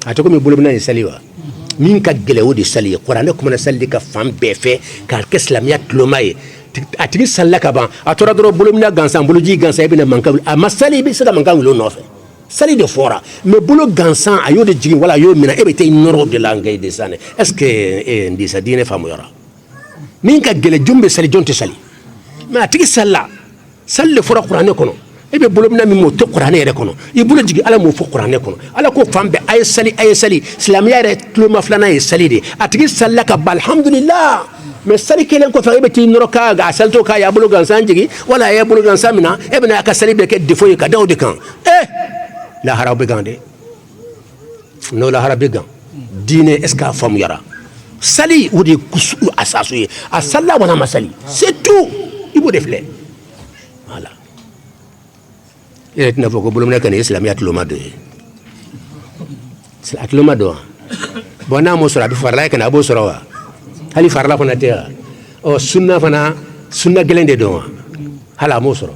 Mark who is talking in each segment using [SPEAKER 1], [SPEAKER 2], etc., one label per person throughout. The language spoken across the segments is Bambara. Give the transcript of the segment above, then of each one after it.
[SPEAKER 1] a to ko mi bolomina ni saliwa min ka gele o de sali qur'an ko na sali ka fam be fe ka islamiya tlomaye a tigi salla ka ban a tora doro bolomina gansan boloji gansan ibina manka a masali bi saka manka wilo no fe sali de fora mais bolo gansan ayo de jigin wala ayo mina ebe te noro de la ngay de sane est ce que ndi sa dine famu yora min ka gele jumbe sali jonte sali mais a tigi salla salle fora qur'an ko no ebe bolomina mi mo to qur'an yere kono i bolo jigi ala mo fo qur'an kono ala ko fambe ay sali islamiya re tloma flana ay sali de atigi sallaka alhamdulillah mais sali kelen ko fa ebe ti noroka ga salto ka ya bolo gansan jigi wala ya bolo gansan mina ebe na ka sali be ke defo ka dawde kan la harabe gande no la harabe gan dine eska fam yara sali wudi kusu asasu a salla wana masali c'est tout ibo defle voilà ina foko bolomna kan islamiyat lomado islamiyat lomado bona mo sura bi farla kan abo sura hali farla fana te o sunna fana sunna gelende do hala mo sura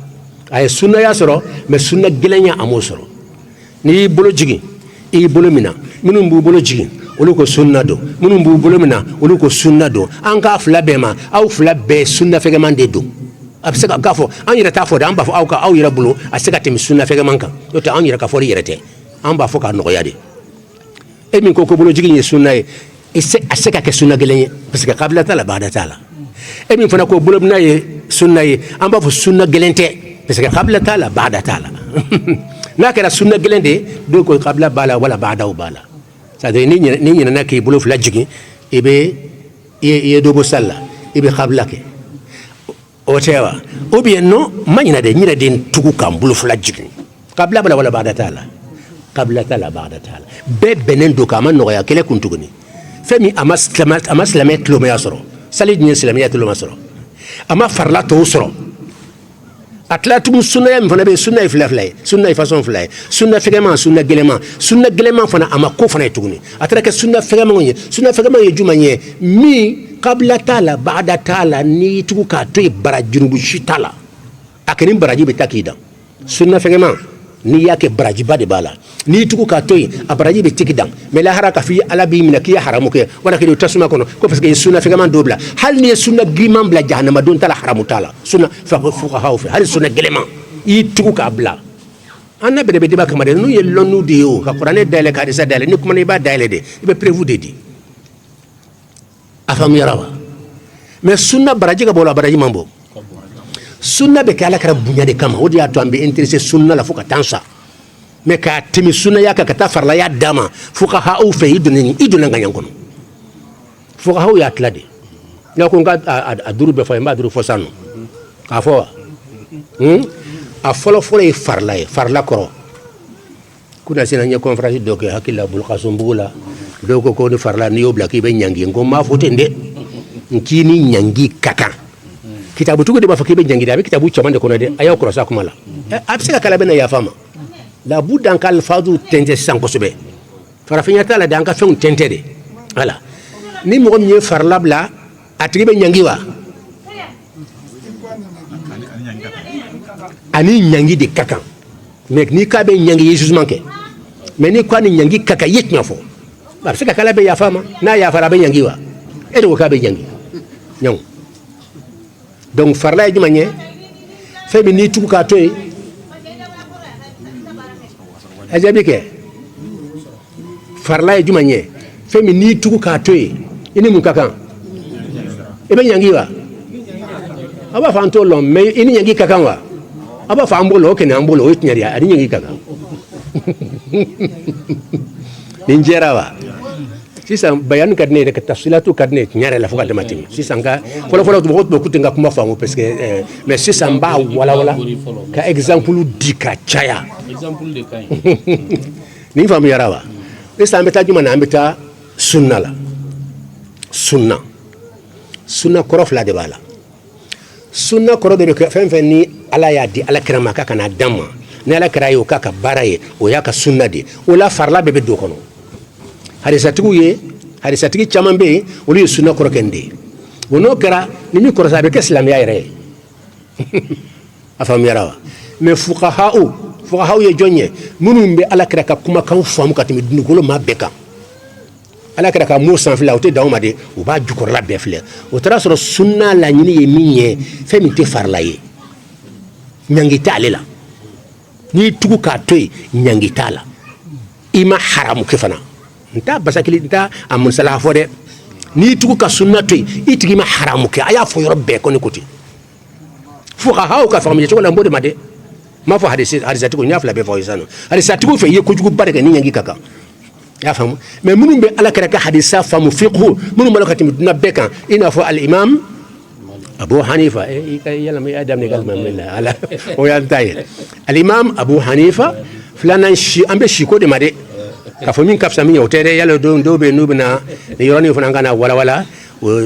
[SPEAKER 1] ay sunna ya sura mais sunna gelenya amo sura ni bolo jigi e bolo mina minum bu bolo jigi olu ko sunna do minum bu bolo mina olu ko sunna do an ka fla be ma aw fla be sunna fege man de do absaka gafo an yira ta fo da an ba fo aw ka aw yira bulo asaka temi sunna fege manka to ta an yira ka fo yira te an ba fo ka no yade e min ko bolo jigi ni sunna e asaka ke sunna gelenye parce que qabla tala ba'da tala e min fana ko bolo na ye sunna ye an ba fo sunna gelente parce que qabla tala ba'da tala na kera sunna gelende do ko qabla bala wala ba'da bala ça de ni na ke bolo fla jigi e be e do bo salla e be qabla ke otewa ou bien non manyina de nyira den tugu kam bulu fula jigni qabla bala wala ba'da tala qabla tala ba'da tala be benen do kama no ya kele kuntuguni femi amas lamet lo mayasro salid ni islamiyat lo masro ama farla to sro atlatum sunna yam fana be sunna iflaflay sunna façon flay sunna fegema fana ama ko fana tuguni atraka sunna fegema ye jumanye mi qabla tala ba'da tala ni tugu ka to barajunubu shitala akeni baraji be takida sunna fegema ni yake baraji bade bala ni tugu ka to abaraji be tikidam mais la haraka fi ala bi min ki haramu ke wala ke tasuma kono ko parce que sunna fegema dobla hal ni sunna gimam bla jahannama don tala haramu tala sunna fuqaha fi hal sunna gelema i tugu ka bla anna be de ba kamade no ye lonu de o ka qur'ane dale ka disa dale ni kuma ne ba dale de be prévu de di afam yarawa mais sunna baraji ka bola baraji mambo sunna be kala kara bunya de kama odi ato ambe intéressé sunna la fuka tansa mais ka timi sunna yaka kata farla ya dama fuka ha au fe idun nganya kono fuka ha ya tlade na ko nga aduru be fa ma aduru fo sanu ka fo a folo e farla koro kuna sina nya conférence do ke hakilla bul qasumbula do ko ni farla ni yobla ki be nyangi ngo ma fotende nkini nyangi kaka kitabu tugo de ba fakibe nyangi da be kitabu chamande kono de ayaw krosa kuma la absika kala bena ya fama la budan kal fadu tente sanko sube farafinya tala da anka fen tente de wala ni mo mi farla bla atribe nyangi wa ani nyangi de kaka mek ni ka be nyangi yesus manke mais ni kwa ni nyangi kaka yetnya fo absika kala be ya fama na ya fara be nyangi wa edo ka be nyangi nyong donc farla jumanye febe ni tuku ka toy ajabike farla jumanye febe ni tuku ka toy ini mun kaka ebe nyangi wa aba fanto lom me ini nyangi kaka wa aba fa ambolo ke na ambolo o tinyari ari nyangi kaka ninjera wa sisan bayan kadne de tafsilatu kadne nyare la fuka de matim sisan ka folo to hotbo kutenga kuma famu parce que mais sisan ba wala ka exemple di ka chaya exemple de kai ni famu yarawa sisan beta juma na beta sunna la sunna korof la de bala sunna koro de fen ni ala ya di ala kirama ka kana damma ne ala kirayo ka ka baraye o ya ka sunna de o la farla bebe do kono harisatigi chaman be olu sunna korokende wono kara ni mi korosa be islam ya ire afam yarawa mais fuqaha fuqahaw ye jonye munum be ala kira ka kuma kan famu ka timi dugolo ma beka ala kira ka mo san fila o te dawma de o ba jukor la be file o tara soro sunna la nyini ye minye fe mi te farla ye nyangita alela ni tugu ka toy nyangita la ima haramu kefana nta basakili nta amun sala fo de ni tugu ka sunna toy itigi ma haramu ke aya fo yoro be ko ni kuti fuqahaw ka famu ye to la mbode made ma fo hadisati ko nyafla be fo yisano hadisati ko fe ye ko jugu barke ni nyangi kaka ya famu mais munum be ala kara ka hadisa famu fiqhu munum malaka timiduna beka ina fo al imam Abu Hanifa yalla mi adam ne galma min ala o yantaye al imam Abu Hanifa flana shi ambe shi ko de made ka fo min kafsa min yotere yalla do be nubna ni yoroni fo ngana wala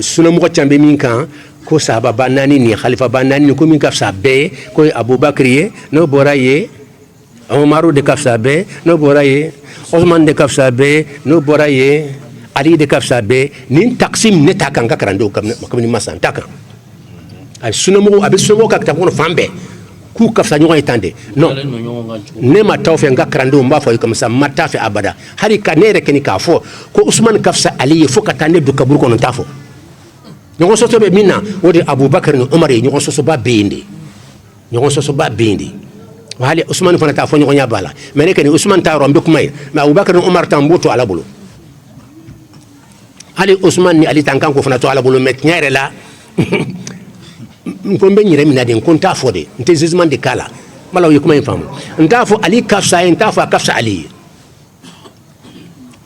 [SPEAKER 1] suna mo chambe min kan ko sahaba banani ni khalifa banani ko min kafsa be ko Abubakar ye no boraye Umaru de kafsa be no boraye Osman de kafsa be no boraye Ali de kafsa be nin taksim ne takan ka karando kam ni masan takan ay sunomo abe sunomo ka ta kono fambe ku kafsa nyoy tande non ne ma tawfe nga karando mba fo comme ça mata fe abada hari ka nere keni ka fo ko Usman kafsa Ali fo ka tande du kabur kono tafo nyogo soso be minna wodi Abubakar no Umar nyogo soso ba bindi wali Usman fana ta fo nyogo nyabala mene keni Usman ta rombe kumay ma Abubakar no Umar tamboto ala bulu ali Usman ni ali tankan ko fana to ala bulu met nyaare la nkombe nyire minade nkonta fo de nte zizman de kala mala wi kuma infamu ntafo Ali kafsa ntafo kafsa Ali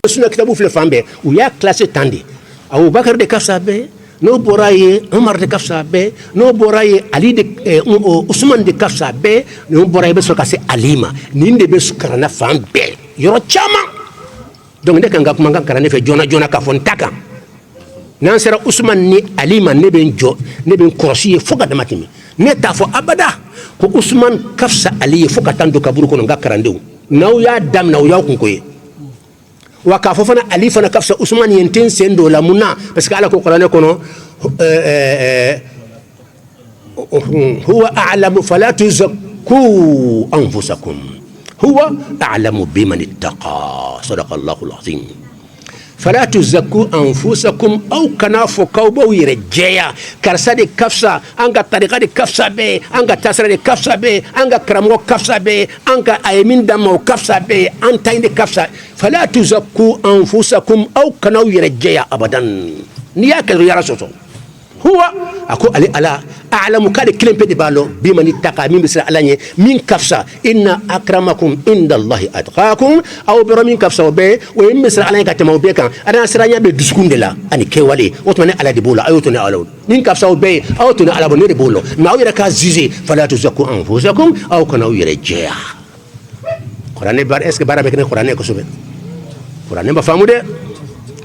[SPEAKER 1] sunna kitabu fil fambe u ya classe tandi Abubakar de kafsa be no boraye Umar de kafsa be no boraye Ali de Usman de kafsa be no boraye be so kase alima ninde be sukarana fambe yoro chama donc de kanga kuma karane fe jona ka fon taka nan sera Usman ni alima ne ben korsi foka damatimi ne ta fo abada ko Usman kafsa Ali foka tando kaburu kono ngakarande naw ya dam naw ya kunkoye wa ka fo fana Ali fana kafsa Usman yenten sendo la munna parce que ala ko qur'ane kono huwa a'lamu fala tuzakku anfusakum huwa a'lamu biman ittaqa sadaqallahu alazim فلا تزكوا أنفسكم أو كنافو كوبو يرجيا كرسادي كفسا أنك طريقة دي كفسا بي أنك تسرى دي كفسا بي أنك كرمو كفسا بي أنك أيمين دمو كفسا بي أنتين دي كفسا فلا تزكوا أنفسكم أو كناو يرجيا أبدا نياك يا رسول هو أكو علي ألا أعلم كاد كلمة بدي بالو بمن اتقى من بسر علانية من كفسا إن أكرمكم عند الله أتقاكم أو برا من كفسا وبي وإن بسر علانية كتمو بيكا أنا سرانيا بدسكون دلا أني كوالي وتمنى على دبولا أو تنى على من كفسا وبي أو تنى على بني دبولا ما هو يركا زيزي فلا تزكوا أنفسكم أو كانوا يرجع قرآن بار إسك بارا بكني قرآن كسبة قرآن بفهمه ده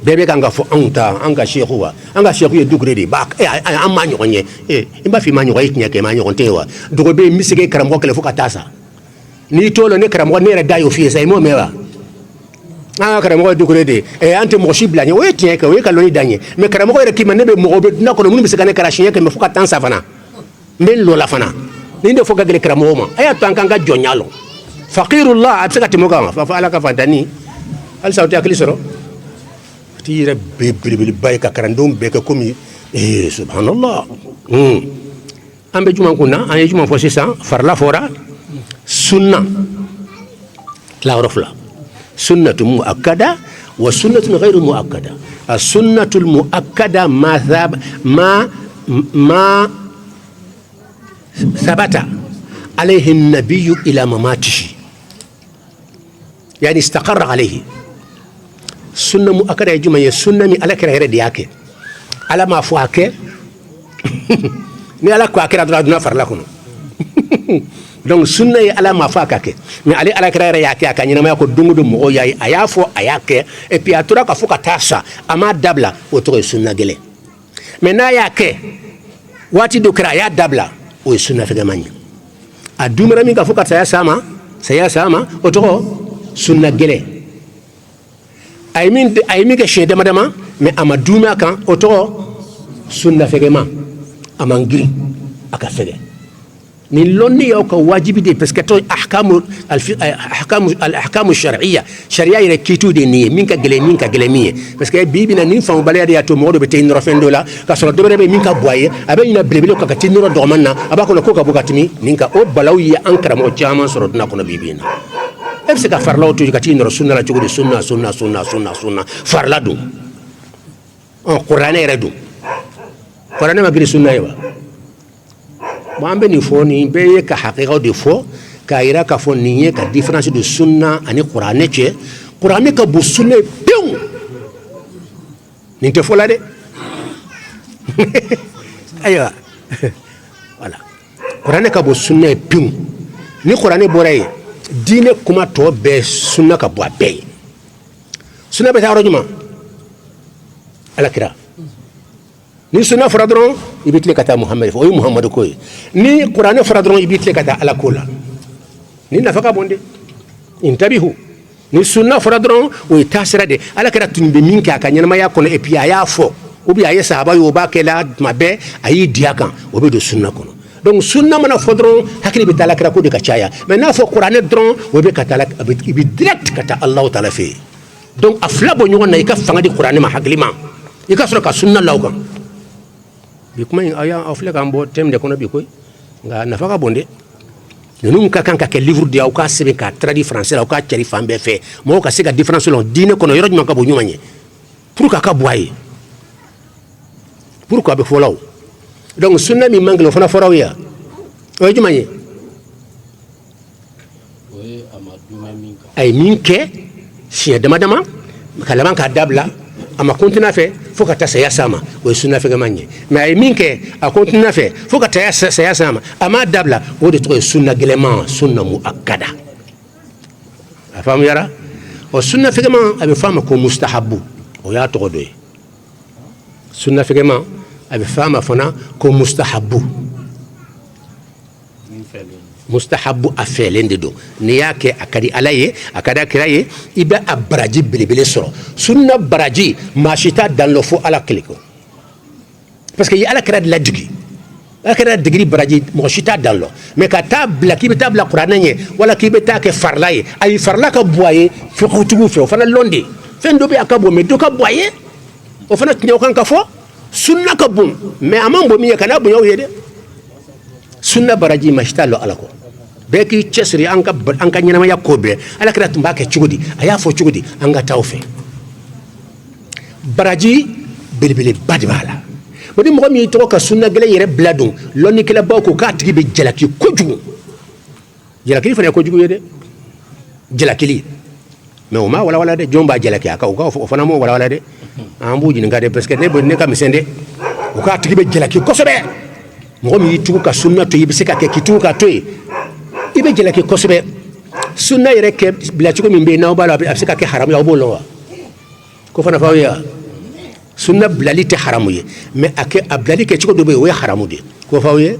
[SPEAKER 1] bebe kanga fo anga shekhuwa anga shekhu ye dugredi bak amma nyokonye imba fi manyo ko itnya ke manyo kontewa dugo be misike karamo kele fo katasa ni tolo ne karamo ne ra dayo fi sai mo mewa karamo dugredi ante mo shibla ni we tnya ke we kaloni danye me karamo ko re kimane be mo be na ko mun misika ne karashiye ke me fo katansa fana men lo la fana ni ndo fo gagele karamo ma aya tankanga jonyalo faqirullah atsaka timoga fa alaka fantani al sauti akli soro tira bibli bayka karandum beka komi subhanallah ambe juma kuna anya juma fo sisa farla fora sunna la rofla sunnatu muakkada wa sunnatu ghayru muakkada as-sunnatu al-muakkada ma ثبت عليه النبي إلى مماته يعني استقر عليه sunna mu akada juma ye sunna mi ala kera heredi yake ala ma fu ake ni ala ko akira duna farla kono donc sunna ye ala ma fu akake mais ala kera yake aka nyina ma ko dungudo mo yayi aya fo ayake et puis atura ka fu ka tasa ama dabla oto sunna gele mais na yake wati do kra ya dabla o sunna fe gamanya adumra mi ka fu ka saya sama oto sunna gele ay min ke shede madama mais ama duma kan oto sunna fegema amangiri aka fege ni lonni yaw ka wajibi de parce que to ahkamu shar'iyya sharia ire kitu de ni min ka gele mi parce que bibi na ni fam balade ya to modo be tin rofendo la ka so do be min ka boye abe ina blebele ka tin ro do manna aba ko ko ka bukatimi nin ka o balawi ankara mo jaman so na ko na bibi na e se ka farla to ka tin ro sunna la jogodi sunna farla du on qur'an ere du qur'an ma giri sunna yawa Mwambe ni fo ni be ka haqiqa de fo ka ira ka fo ni ka différence de sunna ani qur'ane che qur'ane ka bu sunna pion ni te fo la de aywa voilà qur'ane ka bu sunna pion ni qur'ane boray dine kuma to be sunna ka bu be sunna be ta rojuma ala kira ni sunna fara dron ibitle kata muhammad o muhammad ko ni qur'an fara dron ibitle kata ala kola ni nafaka bonde intabihu ni sunna fara dron o tasira de ala kara tunbe minka kanyana ma yakono e pia ya fo obi aye sahaba yo ba kela mabe ayi diakan obi do sunna kono donc sunna mana fo dron hakili bi talakra ko de kachaya mais na fo qur'an dron obi kata ibi direct kata allah taala fe donc afla bo nyona ika fanga di qur'an ma haklima ika sura ka sunna lawkan bi kuma aya afle kan bo tem de kono bi koy nga nafaka bonde nunu ka kan ka ke livre de au ka sebe ka tradi français au ka teri fambe fe mo ka se ka différence long dine kono yoro nyuma ka bo nyuma nye pour ka boye pourquoi be folaw donc sunna mi mangle fona foraw ya o juma nye ay minke si dama kalaman ka dabla ama continue fe fo ka ta saya sama o sunna fe gamanye mais ay minke a continue fe fo ka ta saya sama ama dabla o de to sunna gelema sunna muakkada afamu yara o sunna fe gama abe fama ko mustahabu o ya to do sunna fe gama abe fama fona ko mustahabu mustahabu afelende do ni yake akadi alaye akada kiraye ibe abraji bilibili soro sunna baraji mashita dans le faux ala kliko parce que y ala kira de la digi ala kira digri baraji mashita dans lo mais ka tabla ki tabla qur'ananye wala ki beta ke farlaye ay farla ka boye fi xutugu fe fana londi fendo be akabo me do ka boye o fana tinyo kan ka fo sunna ka bum mais amambo mi kana bu yow yede sunna baraji mashita lo ala ko beki chesri anka nyama yakobe ala kira tumba ke chugudi aya fo chugudi anga tawfe baraji bilbili badbala bodi mo mi to ka sunna gele yere bladun lonni kala bako ka tigi be jalaki kojugu jalaki fa ko jugu yede jalaki mais o ma wala de jomba jalaki aka o fana mo wala de ambuji ngade parce que ne bo ne kam sende o ka tigi be jalaki ko sobe mo mi tugu ka sunna to yibi se ka ke kitu ka toy ibe jela ke kosbe sunna yere ke bila chuko mimbe na bala afika ke haram ya bolo ko fana fawiya sunna blali te haramu ye mais ake ablali ke chuko do be we haramu de ko fawiye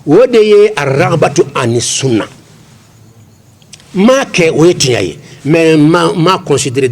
[SPEAKER 1] wode ye arabatu ani sunna ma ke o yetiyaye mais ma considérer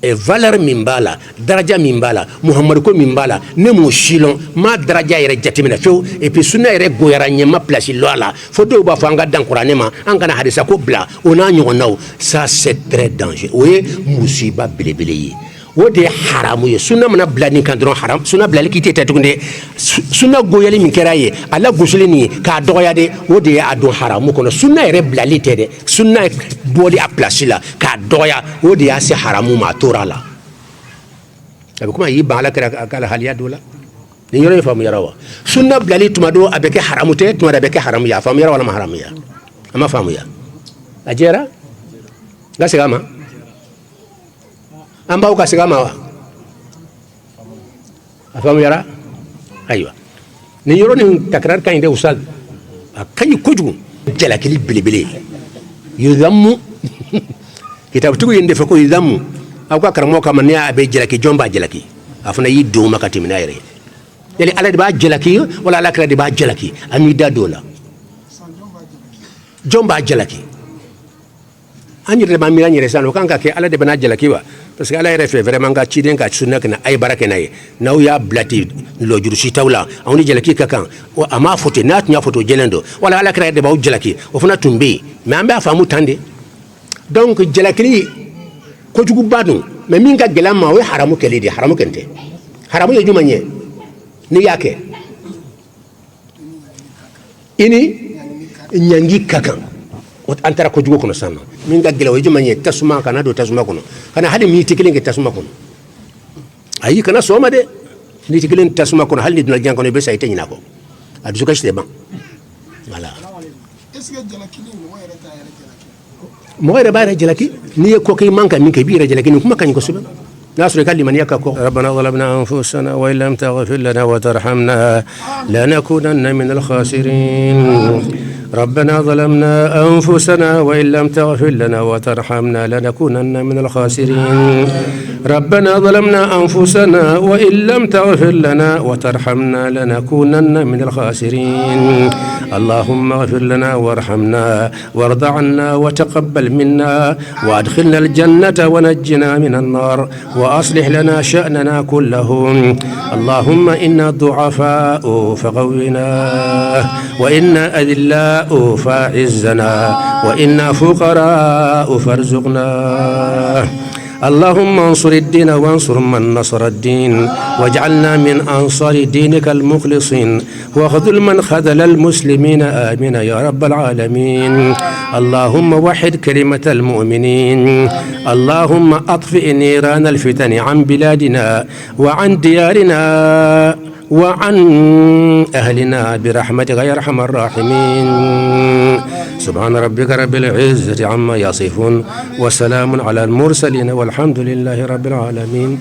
[SPEAKER 1] valeur mimbala daraja mimbala muhammad ko mimbala ne mo shilon ma daraja yere jatimina few et puis sunna yere goyara nyama place loala fo do ba fanga dan qur'ane ma an kana hadisa ko bla ona nyonaw ça c'est très dangereux oui musiba bilibili wode haramu ye sunna mana blani kan dron haram sunna blali kite tetunde sunna goyali min keraye ala gusuli ni ka doya de wode ya adu haramu kono sunna yere blali tede sunna bodi a place la ka doya wode ya se haramu ma torala abe kuma yi ba ala kala haliya dola ni yoro famu yarawa sunna blali tumado abeke haramu te tumada abeke haramu ya famu yarawa wala haramu ya ama famu ya ajera gasigama amba uka sigama wa afamu yara aywa ni yoro ni takrar kan inde usal akanyi koju jala kili bilibili yudamu kitabu tugu inde fako yudamu auka karamo kama ne abe jala ki jomba jala ki afuna yi do makati mina yare yali ala de ba jala ki wala ala kra de ba jala ki ami da dola jomba jala ki anyi de ba mi anyi resano kanka ke ala de bana jala ki wa parce que ala yɛrɛ fɛ vraiment ka ciden ka sunna kana ay baraka na ye n'aw y'a bilati lo jurusi tawla aw ni jalaki ka kan a ma foto n'a tun y'a foto jɛlen don wala ala kɛra de b'aw jalaki o fana tun bɛ yen mais an b'a faamu tan de donc jalakili kojuguba don mais min ka gɛlɛn ma o ye haramu kɛli de haramu kɛn tɛ haramu ye jumɛn ye n'i y'a kɛ i ni ɲangi ka kan an taara kojugu kɔnɔ sisan nɔ min ka gɛlɛn o ye jumɛn ye tasuma kana don tasuma kɔnɔ kana hali miniti kelen kɛ tasuma kɔnɔ ayi kana sɔn o ma dɛ miniti kelen tasuma kɔnɔ hali ni donna diɲɛ kɔnɔ i bɛ sa i tɛ ɲinɛ a kɔ a dusukasi tɛ ban voilà. mɔgɔ yɛrɛ b'a yɛrɛ jalaki n'i ye ko kɛ i man ka min kɛ i b'i yɛrɛ jalaki nin kuma ka ɲi kosɛbɛ n'a sɔrɔ i ka limaniya ka kɔ ربنا ظلمنا أنفسنا وإن لم تغفر لنا وترحمنا لنكونن من الخاسرين ربنا ظلمنا أنفسنا وإن لم تغفر لنا وترحمنا لنكونن من الخاسرين ربنا ظلمنا أنفسنا وإن لم تغفر لنا وترحمنا لنكونن من الخاسرين اللهم اغفر لنا وارحمنا وارض عنا وتقبل منا وادخلنا الجنة ونجنا من النار وأصلح لنا شأننا كله اللهم إنا ضعفاء فقونا وإنا أذلاء فاعزنا وإنا فقراء فارزقنا اللهم انصر الدين وانصر من نصر الدين واجعلنا من أنصار دينك المخلصين وخذل من خذل المسلمين آمين يا رب العالمين اللهم وحد كلمة المؤمنين اللهم أطفئ نيران الفتن عن بلادنا وعن ديارنا وعن أهلنا برحمتك يا أرحم الراحمين سبحان ربك رب العزة عما يصفون وسلام على المرسلين والحمد لله رب العالمين